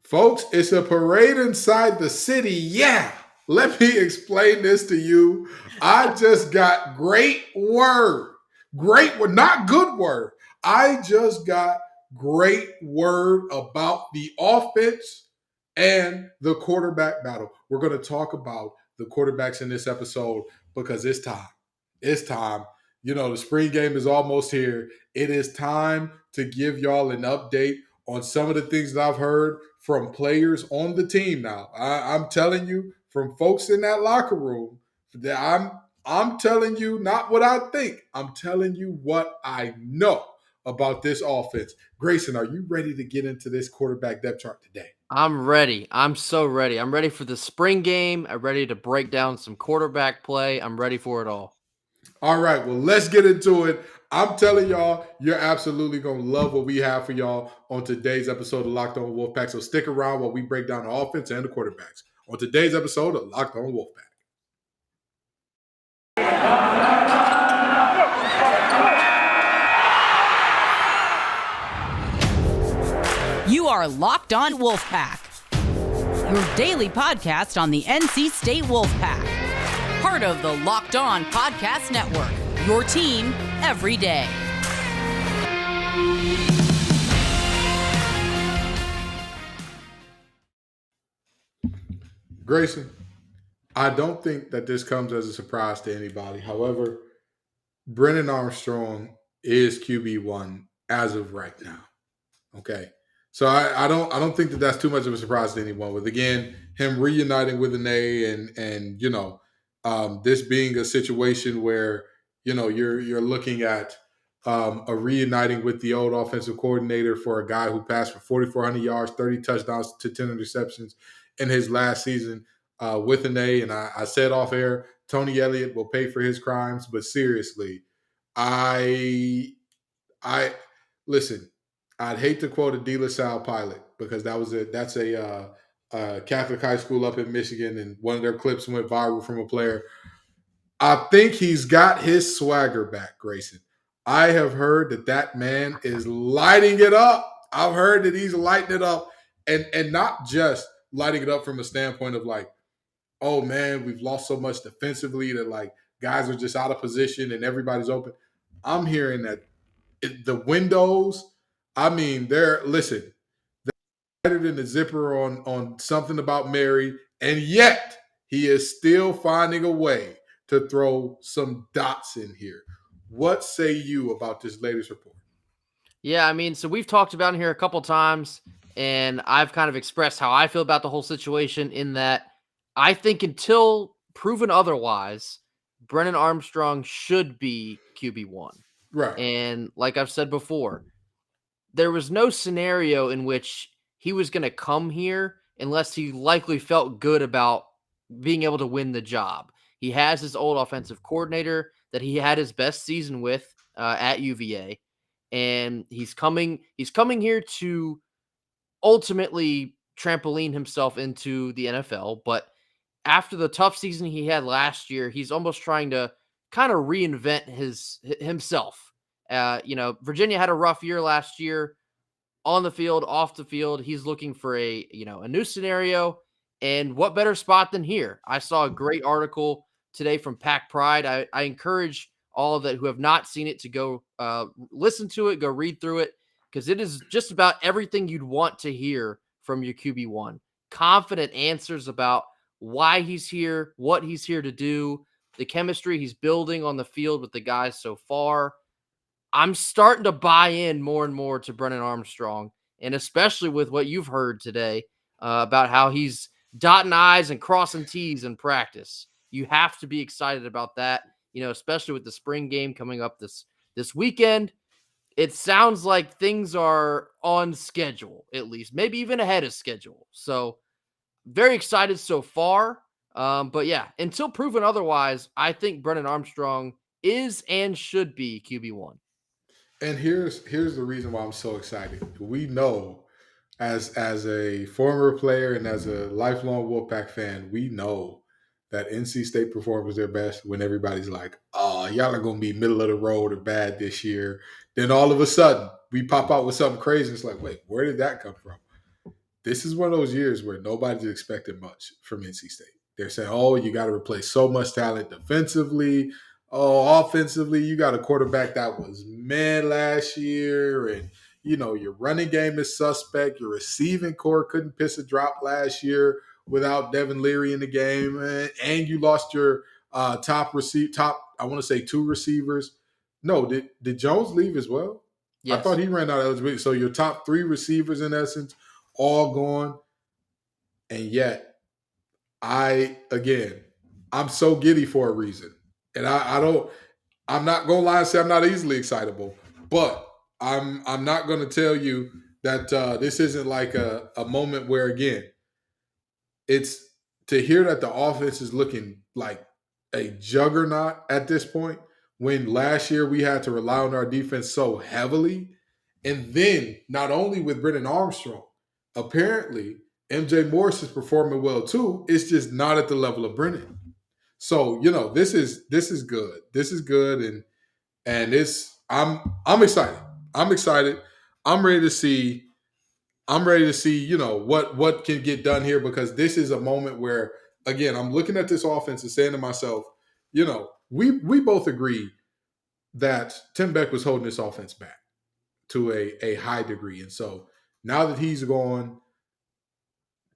Folks, it's a parade inside the city. Yeah. Let me explain this to you. I just got great word. Great word, not good word. I just got great word about the offense and the quarterback battle. We're going to talk about the quarterbacks in this episode because it's time. It's time. You know, the spring game is almost here. It is time to give y'all an update on some of the things that I've heard from players on the team now. I'm telling you, from folks in that locker room, that I'm telling you not what I think. I'm telling you what I know about this offense. Grayson, are you ready to get into this quarterback depth chart today? I'm ready. I'm so ready. I'm ready for the spring game. I'm ready to break down some quarterback play. I'm ready for it all. All right, well, let's get into it. I'm telling y'all, you're absolutely going to love what we have for y'all on today's episode of Locked On Wolfpack. So stick around while we break down the offense and the quarterbacks on today's episode of Locked On Wolfpack. You are Locked On Wolfpack, your daily podcast on the NC State Wolfpack. Part of the Locked On Podcast Network, your team every day. Grayson, I don't think that this comes as a surprise to anybody. However, Brennan Armstrong is QB1 as of right now. Okay. So I don't think that that's too much of a surprise to anyone. With again him reuniting with A and this being a situation where you're looking at a reuniting with the old offensive coordinator for a guy who passed for 4,400 yards, 30 touchdowns to 10 interceptions in his last season with A. And I said off air, Tony Elliott will pay for his crimes. But seriously, I listen. I'd hate to quote a De La Salle pilot because that's a Catholic high school up in Michigan, and one of their clips went viral from a player. I think he's got his swagger back, Grayson. I have heard that man is lighting it up. I've heard that he's lighting it up, and not just lighting it up from a standpoint of like, oh man, we've lost so much defensively that like guys are just out of position and everybody's open. I'm hearing that the windows. I mean, they're tighter than the zipper on something about Mary, and yet he is still finding a way to throw some dots in here. What say you about this latest report? Yeah, I mean, so we've talked about it here a couple times, and I've kind of expressed how I feel about the whole situation in that I think until proven otherwise, Brennan Armstrong should be QB1. Right. And like I've said before, there was no scenario in which he was going to come here unless he likely felt good about being able to win the job. He has his old offensive coordinator that he had his best season with at UVA, and he's coming here to ultimately trampoline himself into the NFL. But after the tough season he had last year, he's almost trying to kind of reinvent himself. Virginia had a rough year last year on the field, off the field. He's looking for a new scenario. And what better spot than here? I saw a great article today from Pack Pride. I encourage all of that who have not seen it to go listen to it, go read through it, because it is just about everything you'd want to hear from your QB1. Confident answers about why he's here, what he's here to do, the chemistry he's building on the field with the guys so far. I'm starting to buy in more and more to Brennan Armstrong, and especially with what you've heard today about how he's dotting I's and crossing T's in practice. You have to be excited about that, especially with the spring game coming up this weekend. It sounds like things are on schedule, at least, maybe even ahead of schedule. So very excited so far. But yeah, until proven otherwise, I think Brennan Armstrong is and should be QB1. And here's the reason why I'm so excited. We know as a former player and as a lifelong Wolfpack fan, we know that NC State performs their best when everybody's like, oh, y'all are going to be middle of the road or bad this year. Then all of a sudden, we pop out with something crazy. It's like, wait, where did that come from? this is one of those years where nobody's expecting much from NC State. They're saying, oh, you got to replace so much talent defensively. Oh, offensively, you got a quarterback that was man last year. And, your running game is suspect. Your receiving core couldn't piss a drop last year without Devin Leary in the game. And you lost your top, I want to say 2 receivers. No, did Jones leave as well? Yes. I thought he ran out of eligibility. So your top 3 receivers, in essence, all gone. And yet, I'm so giddy for a reason. And I'm not going to lie and say I'm not easily excitable, but I'm not going to tell you that this isn't like a moment where, again, it's to hear that the offense is looking like a juggernaut at this point, when last year we had to rely on our defense so heavily. And then not only with Brennan Armstrong, apparently MJ Morris is performing well too. It's just not at the level of Brennan. So, this is good. This is good, and I'm excited. I'm excited. I'm ready to see what can get done here, because this is a moment where, again, I'm looking at this offense and saying to myself, we both agree that Tim Beck was holding this offense back to a high degree. And so now that he's gone,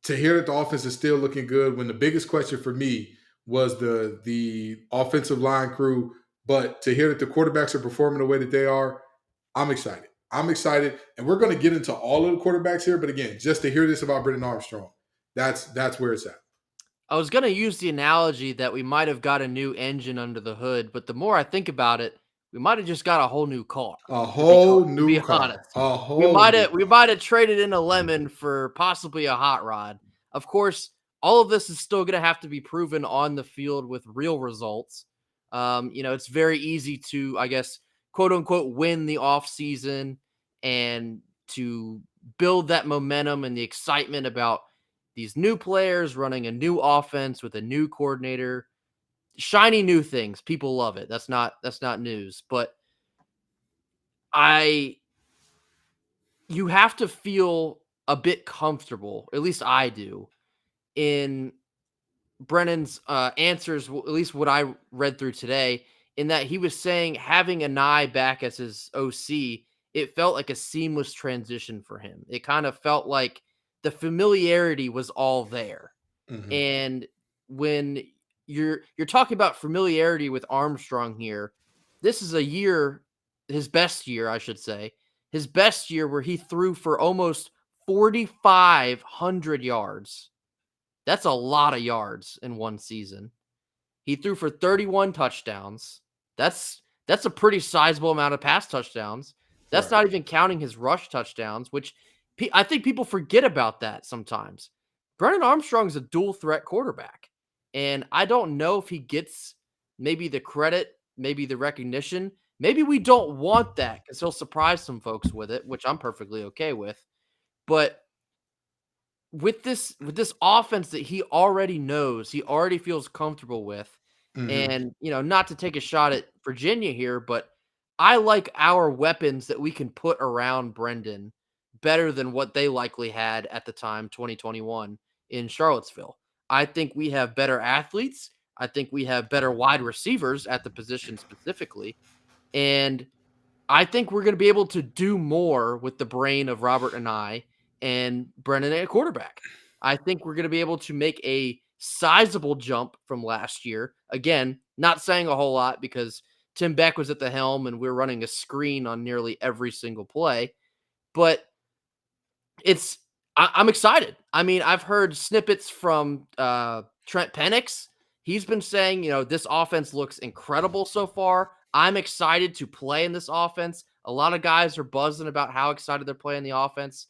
to hear that the offense is still looking good, when the biggest question for me was the offensive line crew, but to hear that the quarterbacks are performing the way that they are, I'm excited. I'm excited. And we're going to get into all of the quarterbacks here. But again, just to hear this about Brennan Armstrong, that's where it's at. I was going to use the analogy that we might have got a new engine under the hood, but the more I think about it, we might have just got a whole new car. A whole new car. Honest. We might have traded in a lemon for possibly a hot rod. Of course, all of this is still going to have to be proven on the field with real results. It's very easy to, I guess, quote unquote, win the off season and to build that momentum and the excitement about these new players running a new offense with a new coordinator, shiny new things. People love it. That's not news, but you have to feel a bit comfortable, at least I do, in Brennan's answers, at least what I read through today, in that he was saying having an eye back as his OC, it felt like a seamless transition for him. It kind of felt like the familiarity was all there. Mm-hmm. And when you're talking about familiarity with Armstrong here, this is a year, his best year, I should say, his best year where he threw for almost 4,500 yards. That's a lot of yards in one season. He threw for 31 touchdowns. That's a pretty sizable amount of pass touchdowns. That's not even counting his rush touchdowns, which I think people forget about that sometimes. Brennan Armstrong's a dual threat quarterback, and I don't know if he gets maybe the credit, maybe the recognition. Maybe we don't want that because he'll surprise some folks with it, which I'm perfectly okay with. But with this offense that he already knows, he already feels comfortable with, and not to take a shot at Virginia here, but I like our weapons that we can put around Brendan better than what they likely had at the time, 2021 in Charlottesville. I think we have better athletes. I think we have better wide receivers at the position specifically. And I think we're going to be able to do more with the brain of Robert and I and Brennan at quarterback. I think we're going to be able to make a sizable jump from last year. Again, not saying a whole lot because Tim Beck was at the helm and we're running a screen on nearly every single play. But I'm excited. I mean, I've heard snippets from Trent Penix. He's been saying, this offense looks incredible so far. I'm excited to play in this offense. A lot of guys are buzzing about how excited they're playing the offense.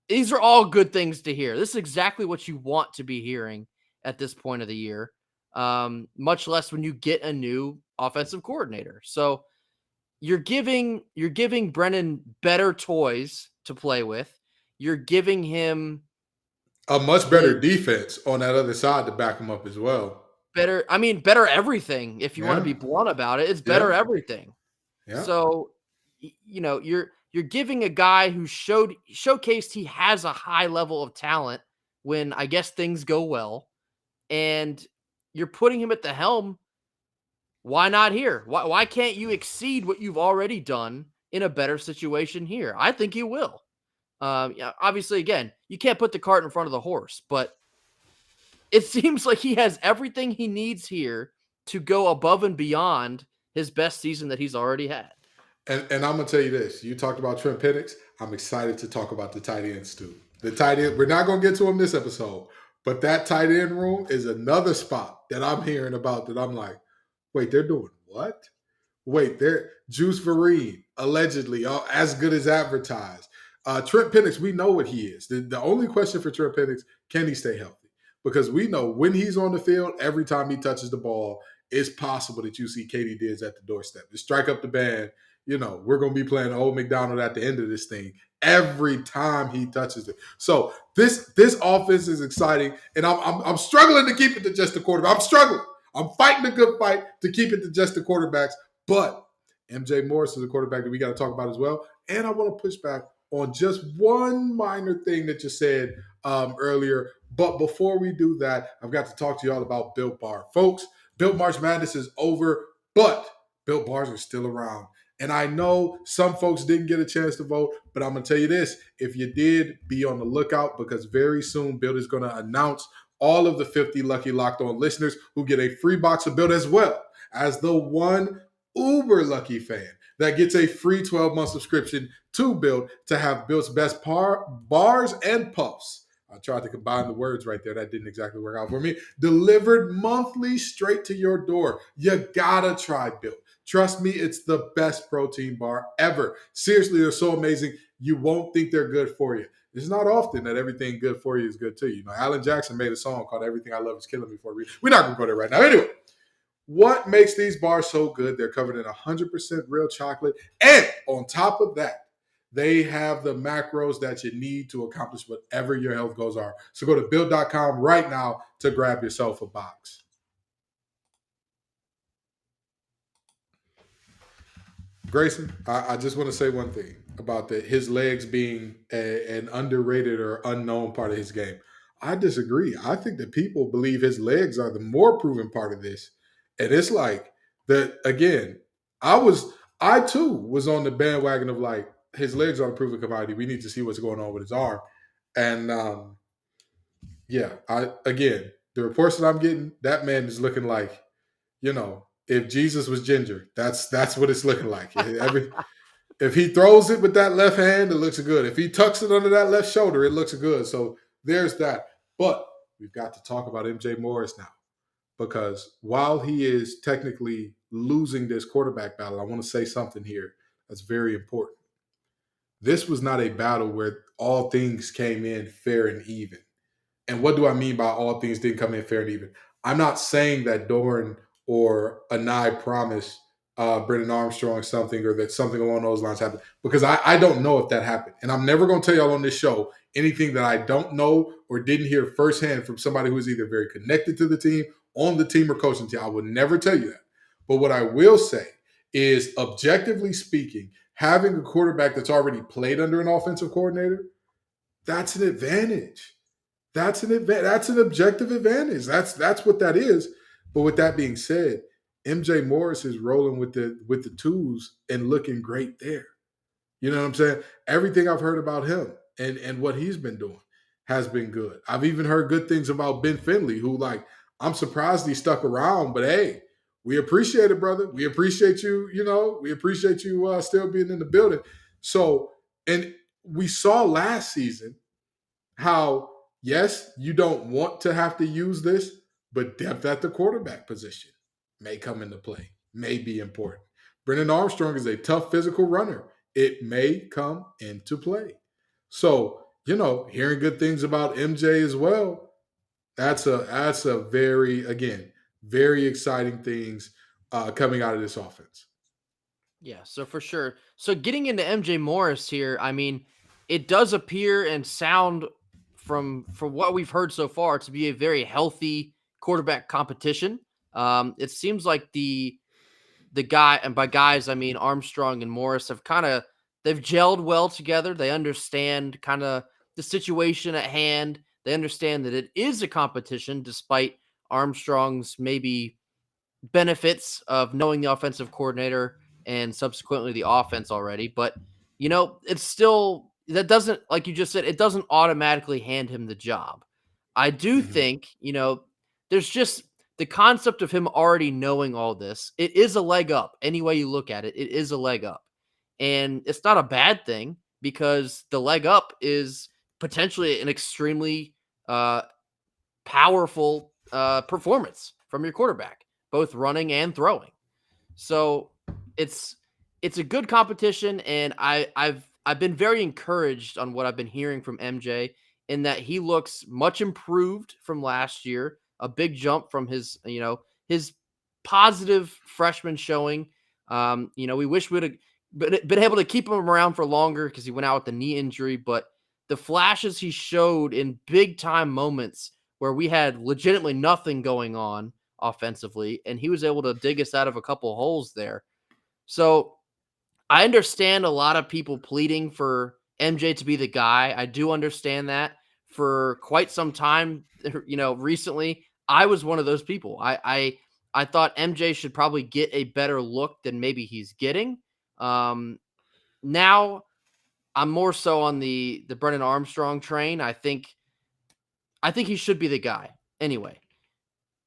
These are all good things to hear. This is exactly what you want to be hearing at this point of the year, much less when you get a new offensive coordinator. So you're giving Brennan better toys to play with. You're giving him a much better defense on that other side to back him up as well. Better everything. If you want to be blunt about it, it's better everything. Yeah. So, you're you're giving a guy who showcased he has a high level of talent when I guess things go well, and you're putting him at the helm. Why not here? Why can't you exceed what you've already done in a better situation here? I think you will. Yeah, obviously, again, you can't put the cart in front of the horse, but it seems like he has everything he needs here to go above and beyond his best season that he's already had. And I'm gonna tell you this: you talked about Trent Penix. I'm excited to talk about the tight ends too. The tight end. We're not gonna get to him this episode, but that tight end room is another spot that I'm hearing about. That I'm like, wait, they're doing what? Wait, they're Juice Vereen allegedly as good as advertised. Trent Penix, we know what he is. The only question for Trent Penix: can he stay healthy? Because we know when he's on the field, every time he touches the ball, it's possible that you see Katie Diaz at the doorstep. To strike up the band. We're going to be playing Old McDonald at the end of this thing every time he touches it. So this offense is exciting, and I'm struggling to keep it to just the quarterback. I'm struggling. I'm fighting a good fight to keep it to just the quarterbacks, but MJ Morris is a quarterback that we got to talk about as well. And I want to push back on just one minor thing that you said earlier. But before we do that, I've got to talk to y'all about Built Bar. Folks, Built March Madness is over, but Built Bars are still around. And I know some folks didn't get a chance to vote, but I'm going to tell you this. If you did, be on the lookout because very soon Built is going to announce all of the 50 lucky Locked On listeners who get a free box of Built as well as the one uber lucky fan that gets a free 12-month subscription to Built to have Built's best bars and puffs. I tried to combine the words right there. That didn't exactly work out for me. Delivered monthly straight to your door. You gotta try Built. Trust me, it's the best protein bar ever. Seriously, they're so amazing. You won't think they're good for you. It's not often that everything good for you is good to you. Alan Jackson made a song called Everything I Love Is Killing Me for a reason. We're not going to go there right now. Anyway, what makes these bars so good? They're covered in 100% real chocolate. And on top of that, they have the macros that you need to accomplish whatever your health goals are. So go to Built.com right now to grab yourself a box. Grayson, I just want to say one thing about his legs being an underrated or unknown part of his game. I disagree. I think that people believe his legs are the more proven part of this. And it's like that again, I too was on the bandwagon of like his legs are a proven commodity. We need to see what's going on with his arm. And the reports that I'm getting, that man is looking like, if Jesus was ginger, that's what it's looking like. If he throws it with that left hand, it looks good. If he tucks it under that left shoulder, it looks good. So there's that. But we've got to talk about MJ Morris now. Because while he is technically losing this quarterback battle, I want to say something here that's very important. This was not a battle where all things came in fair and even. And what do I mean by all things didn't come in fair and even? I'm not saying that Doran or Anai promised Brennan Armstrong something or that something along those lines happened because I don't know if that happened. And I'm never going to tell y'all on this show anything that I don't know or didn't hear firsthand from somebody who is either very connected to the team, on the team, or coaching team. I would never tell you that. But what I will say is, objectively speaking, having a quarterback that's already played under an offensive coordinator, that's an advantage. That's an objective advantage. That's what that is. But with that being said, MJ Morris is rolling with the tools and looking great there. You know what I'm saying? Everything I've heard about him and what he's been doing has been good. I've even heard good things about Ben Finley, who I'm surprised he stuck around, but hey, we appreciate it, brother. We appreciate you, we appreciate you still being in the building. So, and we saw last season how, yes, you don't want to have to use this, but depth at the quarterback position may come into play, may be important. Brennan Armstrong is a tough physical runner. It may come into play. So, hearing good things about MJ as well, that's a very, again, very exciting things coming out of this offense. Yeah, so for sure. So getting into MJ Morris here, I mean, it does appear and sound from what we've heard so far to be a very healthy quarterback competition. It seems like the guy, and by guys I mean Armstrong and Morris, have kind of they've gelled well together. They understand kind of the situation at hand. They understand that it is a competition, despite Armstrong's maybe benefits of knowing the offensive coordinator and subsequently the offense already. But, it's still, that doesn't, like you just said, it doesn't automatically hand him the job. I do Mhm. think, there's just the concept of him already knowing all this. It is a leg up. Any way you look at it, it is a leg up. And it's not a bad thing because the leg up is potentially an extremely uh, powerful performance from your quarterback, both running and throwing. So it's it's a good competition, and I've been very encouraged on what I've been hearing from MJ in that he looks much improved from last year, a big jump from his positive freshman showing. We wish we'd have been able to keep him around for longer because he went out with the knee injury, but the flashes he showed in big time moments where we had legitimately nothing going on offensively, and he was able to dig us out of a couple holes there. So I understand a lot of people pleading for MJ to be the guy. I do understand that. For quite some time, recently, I was one of those people. I thought MJ should probably get a better look than maybe he's getting. Um, Now I'm more so on the Brennan Armstrong train. I think he should be the guy. Anyway,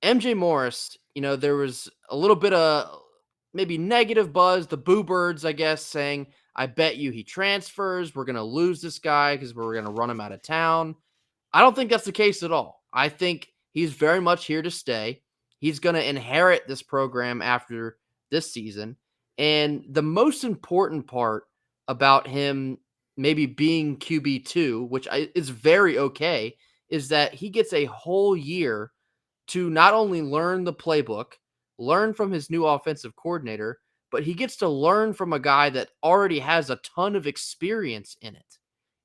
MJ Morris, there was a little bit of maybe negative buzz, the boo birds, I guess, saying, I bet you he transfers. We're going to lose this guy because we're going to run him out of town. I don't think that's the case at all. I think he's very much here to stay. He's going to inherit this program after this season. And the most important part about him maybe being QB2, which is very okay, is that he gets a whole year to not only learn the playbook, learn from his new offensive coordinator, but he gets to learn from a guy that already has a ton of experience in it.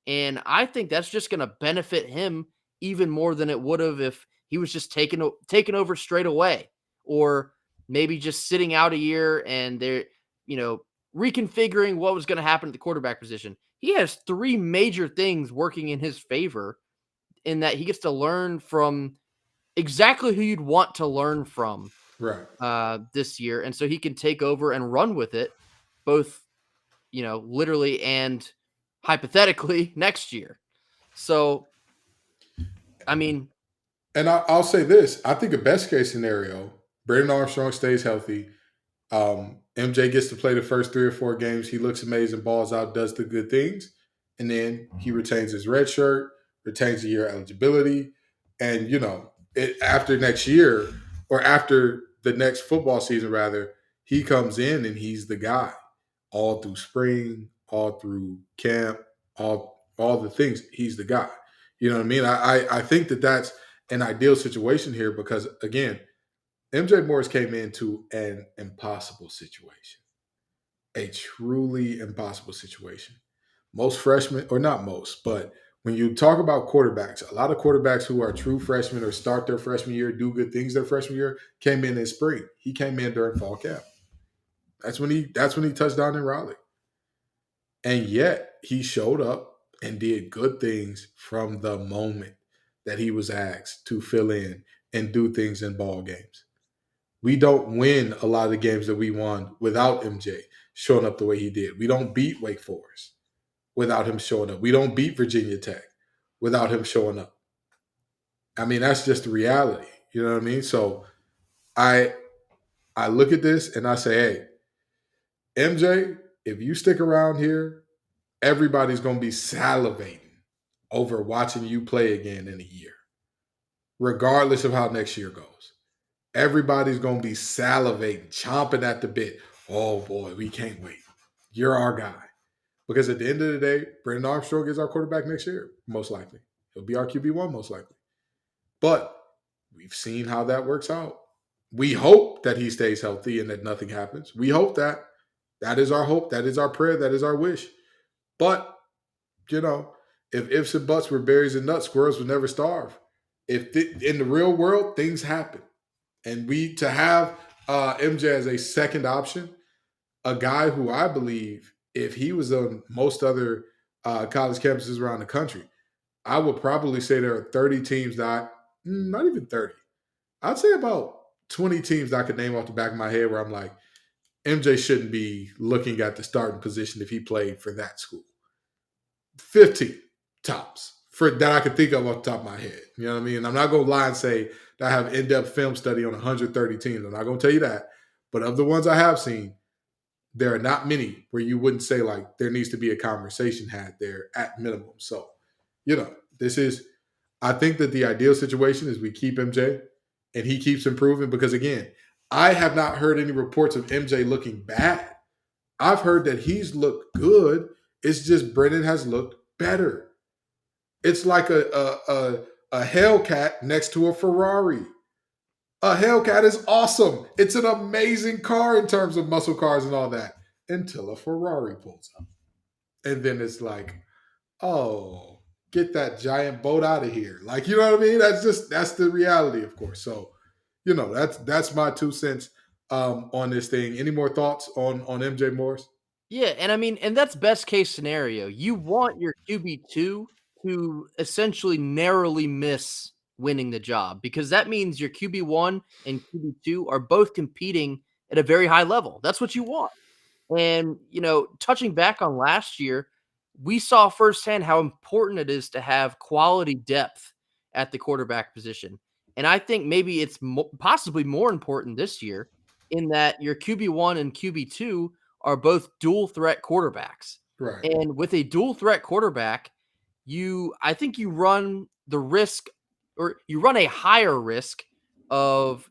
And I think that's just going to benefit him even more than it would have if he was just taken over straight away, or maybe just sitting out a year and they're, you know, reconfiguring what was going to happen at the quarterback position. He has three major things working in his favor in that he gets to learn from exactly who you'd want to learn from Right. this year, and so he can take over and run with it, both literally and hypothetically next year. So, I mean, And I'll say this: I think a best case scenario, Brennan Armstrong stays healthy. MJ gets to play the first 3 or 4 games. He looks amazing, balls out, does the good things, and then he retains his red shirt, retains a year eligibility, and after next year or after the next football season, rather, he comes in and he's the guy all through spring, all through camp, all the things. He's the guy. You know what I mean? I think that that's an ideal situation here because again, MJ Morris came into an impossible situation, a truly impossible situation. Most freshmen, or not most, but when you talk about quarterbacks, a lot of quarterbacks who are true freshmen or start their freshman year, do good things their freshman year, came in spring. He came in during fall camp. That's when he touched down in Raleigh. And yet he showed up and did good things from the moment that he was asked to fill in and do things in ball games. We don't win a lot of the games that we won without MJ showing up the way he did. We don't beat Wake Forest without him showing up. We don't beat Virginia Tech without him showing up. I mean, that's just the reality. You know what I mean? So I I look at this and I say, hey, MJ, if you stick around here, everybody's gonna be salivating over watching you play again in a year, regardless of how next year goes. Everybody's going to be salivating, chomping at the bit. Oh boy, we can't wait. You're our guy. Because at the end of the day, Brendan Armstrong is our quarterback next year, most likely. He'll be our QB1, most likely. But we've seen how that works out. We hope that he stays healthy and that nothing happens. We hope that. That is our hope. That is our prayer. That is our wish. But, if ifs and buts were berries and nuts, squirrels would never starve. In the real world, things happen. And to have MJ as a second option, a guy who I believe if he was on most other college campuses around the country, I would probably say there are 30 teams that, not even 30, I'd say about 20 teams that I could name off the back of my head where I'm like, MJ shouldn't be looking at the starting position if he played for that school. 15 tops for that I could think of off the top of my head. You know what I mean? I'm not going to lie and say that I have in-depth film study on 130 teams. I'm not going to tell you that. But of the ones I have seen, there are not many where you wouldn't say like there needs to be a conversation had there at minimum. So, this is, I think that the ideal situation is we keep MJ and he keeps improving because, again, I have not heard any reports of MJ looking bad. I've heard that he's looked good. It's just Brennan has looked better. It's like a Hellcat next to a Ferrari. A Hellcat is awesome. It's an amazing car in terms of muscle cars and all that until a Ferrari pulls up. And then it's like, oh, get that giant boat out of here. Like, you know what I mean? That's the reality, of course. So, that's my 2 cents on this thing. Any more thoughts on MJ Morris? Yeah, and I mean, and that's best case scenario. You want your QB2 to essentially narrowly miss winning the job because that means your QB1 and QB2 are both competing at a very high level. That's what you want. And, touching back on last year, we saw firsthand how important it is to have quality depth at the quarterback position. And I think maybe it's possibly more important this year in that your QB1 and QB2 are both dual threat quarterbacks. Right. And with a dual threat quarterback, I think you run the risk or you run a higher risk of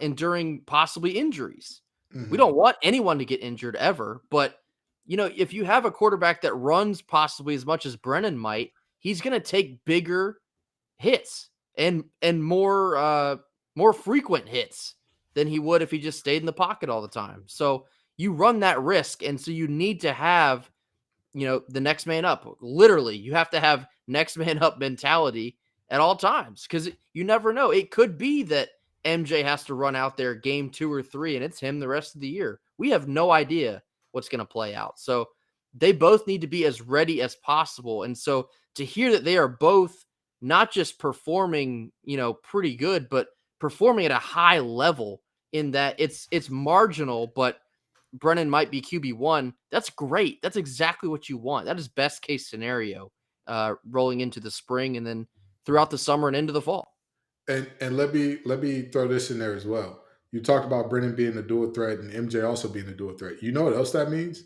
enduring possibly injuries. We don't want anyone to get injured ever, but if you have a quarterback that runs possibly as much as Brennan might, he's going to take bigger hits and more frequent hits than he would if he just stayed in the pocket all the time. So you run that risk, and so you need to have the next man up. Literally, you have to have next man up mentality at all times because you never know. It could be that MJ has to run out there game 2 or 3 and it's him the rest of the year. We have no idea what's going to play out. So they both need to be as ready as possible. And so to hear that they are both not just performing, pretty good, but performing at a high level in that it's marginal, but Brennan might be QB1. That's great. That's exactly what you want. That is best case scenario rolling into the spring and then throughout the summer and into the fall. And let me throw this in there as well. You talked about Brennan being a dual threat and MJ also being a dual threat. You know what else that means?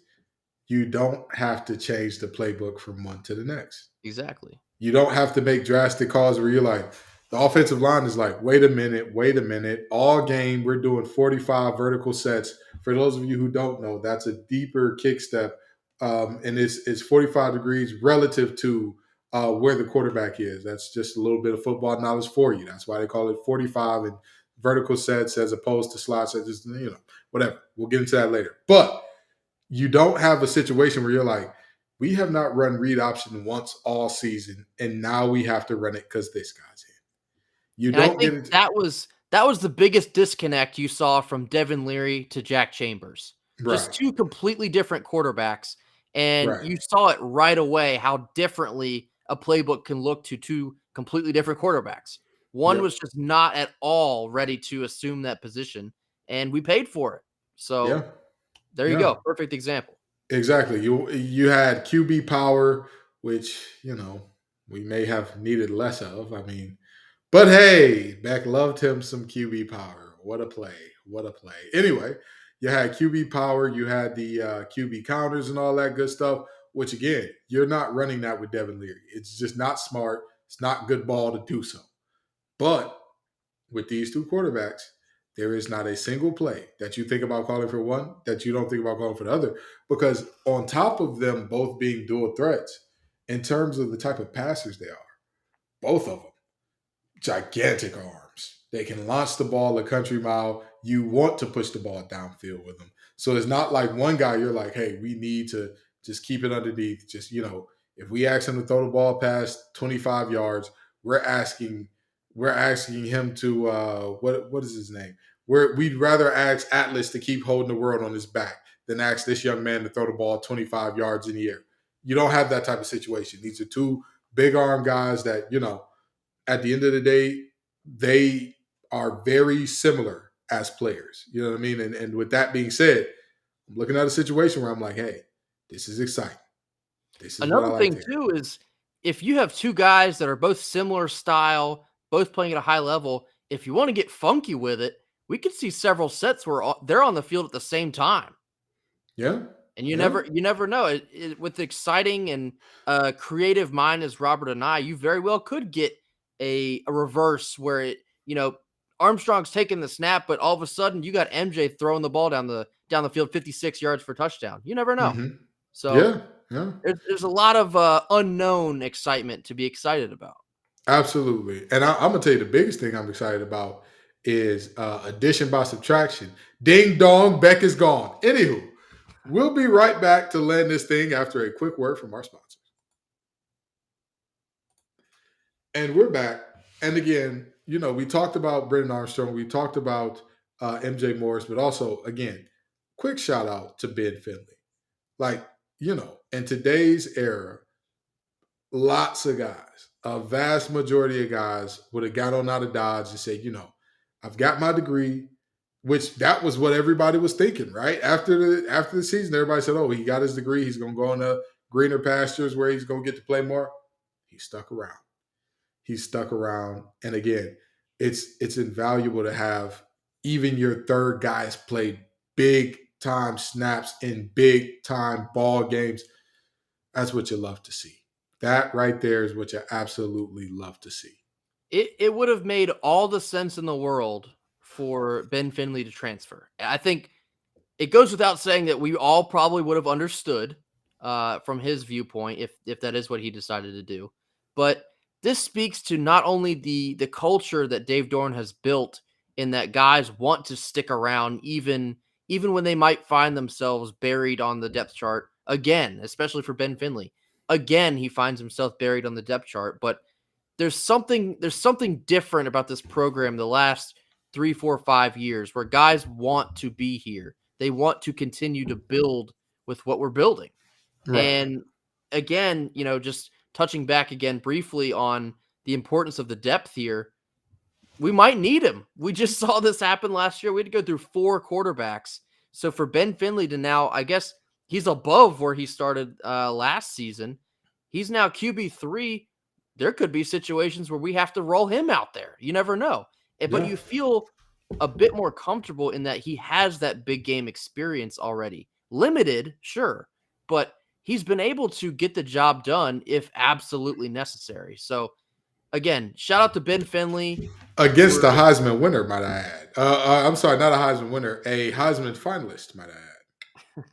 You don't have to change the playbook from one to the next. Exactly. You don't have to make drastic calls where you're like, the offensive line is like, wait a minute. All game, we're doing 45 vertical sets. For those of you who don't know, that's a deeper kick step. And it's 45 degrees relative to where the quarterback is. That's just a little bit of football knowledge for you. That's why they call it 45 and vertical sets as opposed to slot sets. Just, whatever. We'll get into that later. But you don't have a situation where you're like, we have not run read option once all season, and now we have to run it because this guy's in. You and don't I think that was the biggest disconnect you saw from Devin Leary to Jack Chambers. Right. Just two completely different quarterbacks. And Right. you saw it right away how differently a playbook can look to two completely different quarterbacks. One was just not at all ready to assume that position, and we paid for it. So there you go. Perfect example. Exactly. You had QB power, which, we may have needed less of. I mean, but hey, Beck loved him some QB power. What a play. What a play. Anyway, you had QB power. You had the QB counters and all that good stuff, which, again, you're not running that with Devin Leary. It's just not smart. It's not good ball to do so. But with these two quarterbacks, there is not a single play that you think about calling for one that you don't think about calling for the other. Because on top of them both being dual threats, in terms of the type of passers they are, both of them, gigantic arms. They can launch the ball a country mile. You want to push the ball downfield with them. So it's not like one guy you're like, hey, we need to just keep it underneath. Just, if we ask him to throw the ball past 25 yards, we're asking him to what is his name? We'd rather ask Atlas to keep holding the world on his back than ask this young man to throw the ball 25 yards in the air. You don't have that type of situation. These are two big arm guys that, at the end of the day, they are very similar as players. You know what I mean? And with that being said, I'm looking at a situation where I'm like, hey, this is exciting. This is what I Another like thing to hear. too is if you have two guys that are both similar style, both playing at a high level, if you want to get funky with it, we could see several sets where they're on the field at the same time. Yeah. And you Yeah. never know. With exciting and creative mind as Robert and I, you very well could get a reverse where Armstrong's taking the snap, but all of a sudden you got MJ throwing the ball down the field 56 yards for a touchdown. You never know. Mm-hmm. So Yeah. there's a lot of unknown excitement to be excited about. Absolutely. And I'm going to tell you the biggest thing I'm excited about is addition by subtraction. Ding dong, Beck is gone. Anywho, we'll be right back to land this thing after a quick word from our sponsors. And we're back. And again, we talked about Brennan Armstrong. We talked about MJ Morris, but also, again, quick shout out to Ben Finley. Like, in today's era, lots of guys, a vast majority of guys would have got on out of Dodge and said, I've got my degree, which that was what everybody was thinking, right? After the season, everybody said, oh, he got his degree. He's going to go on to greener pastures where he's going to get to play more. He stuck around. And again, it's invaluable to have even your third guys play big time snaps in big time ball games. That's what you love to see. That right there is what you absolutely love to see. It would have made all the sense in the world for Ben Finley to transfer. I think it goes without saying that we all probably would have understood from his viewpoint if that is what he decided to do. But this speaks to not only the culture that Dave Doran has built in that guys want to stick around even when they might find themselves buried on the depth chart again, especially for Ben Finley. Again, he finds himself buried on the depth chart, but there's something different about this program the last 3, 4, 5 years where guys want to be here. They want to continue to build with what we're building. Right. And again, just touching back again briefly on the importance of the depth here, we might need him. We just saw this happen last year. We had to go through 4 quarterbacks. So for Ben Finley to now, I guess he's above where he started last season. He's now QB3. There could be situations where we have to roll him out there. You never know. But you feel a bit more comfortable in that he has that big game experience already. Limited, sure, but he's been able to get the job done if absolutely necessary. So, again, shout out to Ben Finley. Against the Heisman winner, might I add. I'm sorry, not a Heisman winner, a Heisman finalist, might I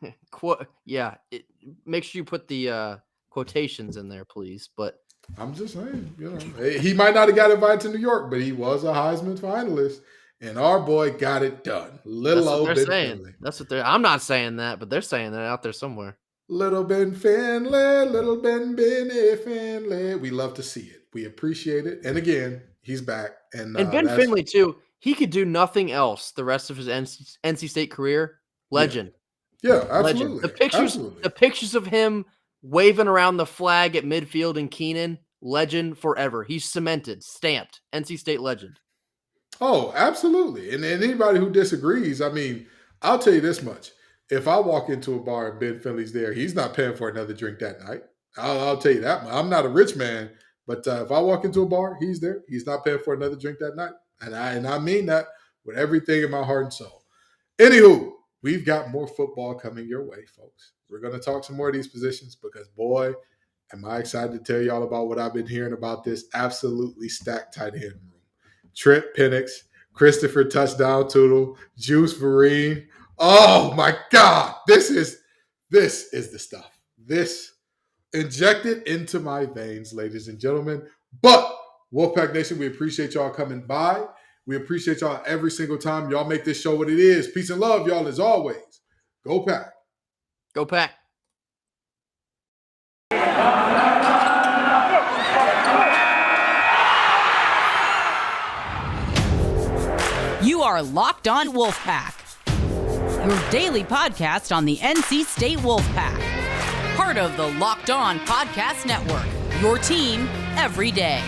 add. Make sure you put the quotations in there, please. But I'm just saying, he might not have got invited to New York, but he was a Heisman finalist, and our boy got it done. Little old Ben Finley. That's what they're. I'm not saying that, but they're saying that out there somewhere. Little Ben Finley, little Benny Finley. We love to see it. We appreciate it. And again, he's back. And Ben Finley too. He could do nothing else the rest of his NC State career. Legend. Yeah, absolutely. Legend. The pictures of him waving around the flag at midfield in Keenan, legend forever. He's cemented, stamped, NC State legend. Oh, absolutely. And anybody who disagrees, I mean, I'll tell you this much. If I walk into a bar and Ben Finley's there, he's not paying for another drink that night. I'll tell you that. I'm not a rich man, but if I walk into a bar, he's there. He's not paying for another drink that night. And I mean that with everything in my heart and soul. Anywho, we've got more football coming your way, folks. We're going to talk some more of these positions because, boy, am I excited to tell y'all about what I've been hearing about this absolutely stacked tight end room. Trent Penix, Christopher Touchdown Tootle, Juice Vereen. Oh, my God. This is the stuff. This injected into my veins, ladies and gentlemen. But, Wolfpack Nation, we appreciate y'all coming by. We appreciate y'all every single time y'all make this show what it is. Peace and love, y'all, as always. Go Pack. Go Pack. You are Locked On Wolfpack, your daily podcast on the NC State Wolfpack. Part of the Locked On Podcast Network, your team every day.